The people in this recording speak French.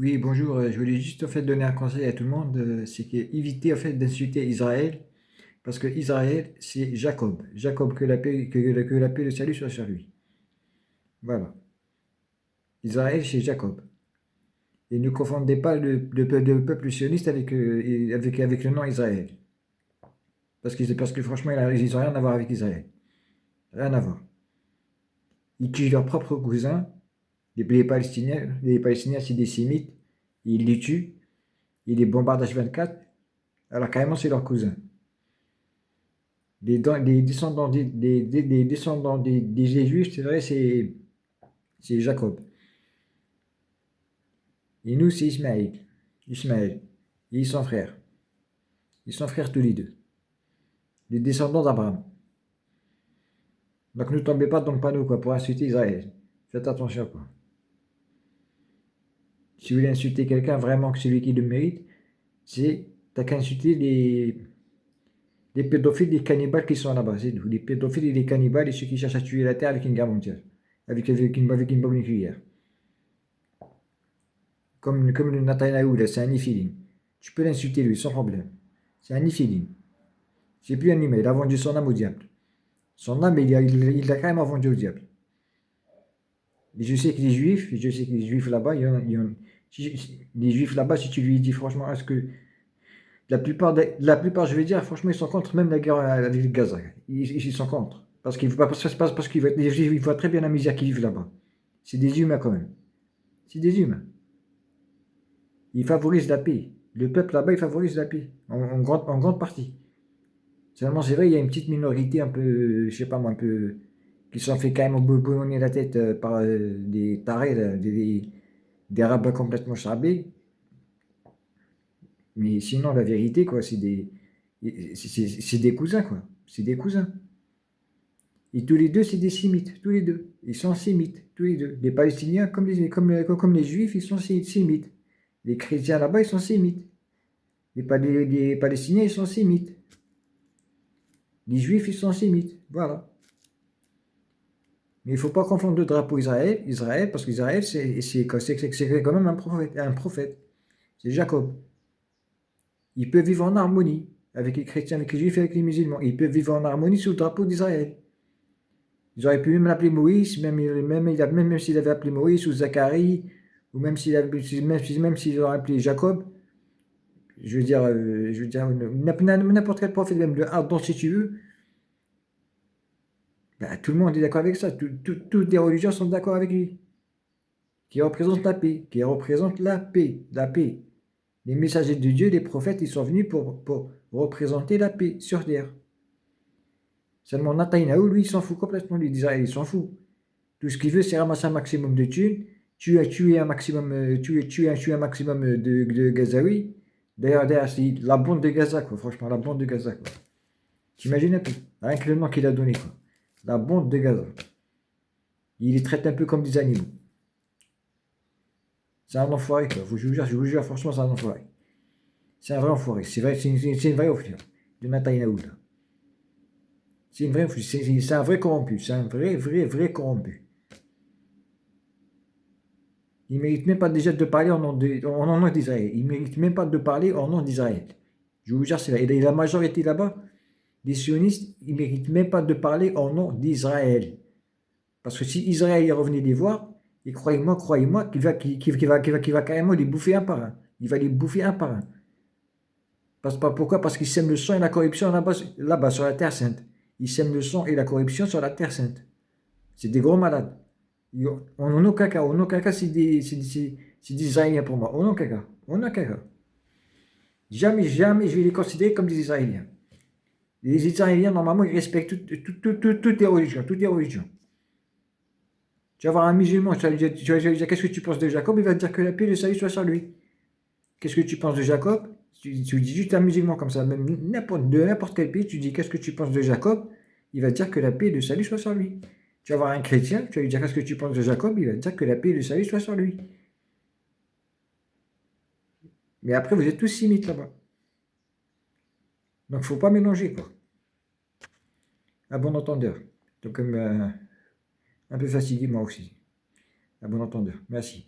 Oui, bonjour. Je voulais juste en fait donner un conseil à tout le monde, c'est qu'éviter en fait d'insulter Israël, parce que Israël c'est Jacob. Jacob, que la paix, que la paix et le salut soient sur lui. Voilà. Israël c'est Jacob. Et ne confondez pas le peuple sioniste avec le nom Israël. Parce que franchement, ils n'ont rien à voir avec Israël. Rien à voir. Ils tuent leurs propres cousins, les Palestiniens. Les Palestiniens c'est des Sémites. Ils les tuent. Ils les bombardent H24. Alors carrément c'est leurs cousins. Les descendants des descendants des Juifs, c'est vrai, c'est Jacob. Et nous, c'est Ismaël. Ismaël. Et ils sont frères. Ils sont frères tous les deux. Les descendants d'Abraham. Donc ne tombez pas dans le panneau quoi, pour insulter Israël. Faites attention quoi. Si vous voulez insulter quelqu'un, vraiment que celui qui le mérite, t'as qu'à insulter les pédophiles, les cannibales qui sont là-bas. C'est tout. Les pédophiles et les cannibales et ceux qui cherchent à tuer la terre avec une guerre mondiale. Avec une bombe nucléaire. Comme le Netanyahou, là, c'est un néphilim. Tu peux l'insulter lui, sans problème. C'est un néphilim. C'est plus un humain, il a vendu son âme au diable. Son âme, il l'a carrément vendu au diable. Et je sais que les juifs là-bas, les juifs là-bas, si tu lui dis franchement, est-ce que la plupart, je vais dire, franchement, ils sont contre même la guerre avec Gaza. Ils sont contre. Parce qu'ils les juifs, ils voient très bien la misère qu'ils vivent là-bas. C'est des humains quand même. C'est des humains. Ils favorisent la paix. Le peuple là-bas, il favorise la paix, en grande partie. Seulement, c'est vrai, il y a une petite minorité un peu, je sais pas moi, un peu, qui se sont fait quand même boulonner la tête par des tarés, là, des rabbins complètement charbés. Mais sinon, la vérité, quoi, c'est des cousins, quoi. C'est des cousins. Et tous les deux, c'est des sémites, tous les deux. Ils sont sémites, tous les deux. Les Palestiniens, comme les Juifs, ils sont sémites. Les chrétiens là-bas, ils sont sémites. Les Palestiniens, ils sont sémites. Les Juifs, ils sont sémites. Voilà. Mais il ne faut pas confondre le drapeau Israël, parce qu'Israël, c'est quand même un prophète. C'est Jacob. Il peut vivre en harmonie avec les chrétiens, avec les juifs et avec les musulmans. Il peut vivre en harmonie sous le drapeau d'Israël. Ils auraient pu même l'appeler Moïse, même s'il avait appelé Moïse ou Zacharie, ou même s'ils auraient appelé Jacob. Je veux dire, n'importe quel prophète, même le Ardon si tu veux. Ben, tout le monde est d'accord avec ça. Toutes les religions sont d'accord avec lui. Qui représente la paix. Qui représente la paix. La paix. Les messagers de Dieu, les prophètes, ils sont venus pour représenter la paix sur terre. Seulement Netanyahou, lui, il s'en fout complètement. Lui, d'Israël, il s'en fout. Tout ce qu'il veut, c'est ramasser un maximum de thunes, tuer un maximum, tuer un maximum de Gazaouis. D'ailleurs, c'est la bande de Gaza, quoi. Franchement, la bande de Gaza, quoi. T'imagines un peu? Rien que le nom qu'il a donné, quoi. La bande de Gaza. Il les traite un peu comme des animaux. C'est un enfoiré, quoi. Je vous jure, franchement, c'est un enfoiré. C'est un vrai enfoiré. C'est vrai, c'est une vraie offre, de Netanyahou, là. C'est un vrai corrompu. C'est un vrai, vrai, vrai corrompu. Il ne mérite même pas déjà de parler en nom d'Israël. Il ne mérite même pas de parler en nom d'Israël. Je vous jure, c'est vrai. Et la majorité là-bas, des sionistes, ils ne méritent même pas de parler en nom d'Israël. Parce que si Israël y revenait les voir, et croyez-moi, qu'il va carrément les bouffer un par un. Il va les bouffer un par un. Pourquoi? Parce qu'ils sèment le sang et la corruption là-bas, sur la terre sainte. Ils sèment le sang et la corruption sur la terre sainte. C'est des gros malades. En aucun cas, c'est des Israéliens pour moi. En aucun cas. Jamais, jamais je vais les considérer comme des Israéliens. Les Israéliens, normalement, ils respectent toutes les religions, toutes les religions. Tu vas voir un musulman, tu vas lui dire, qu'est-ce que tu penses de Jacob? Il va te dire que la paix et le salut soient sur lui. Qu'est-ce que tu penses de Jacob? Tu dis juste un musulman comme ça, même de n'importe quel pays, tu dis qu'est-ce que tu penses de Jacob? Il va te dire que la paix et le salut soient sur lui. Tu vas voir un chrétien, tu vas lui dire qu'est-ce que tu penses de Jacob? Il va te dire que la paix et le salut soient sur lui. Mais après, vous êtes tous sémites là-bas. Donc, faut pas mélanger, quoi. À bon entendeur. Donc, un peu fatigué, moi aussi. À bon entendeur. Merci.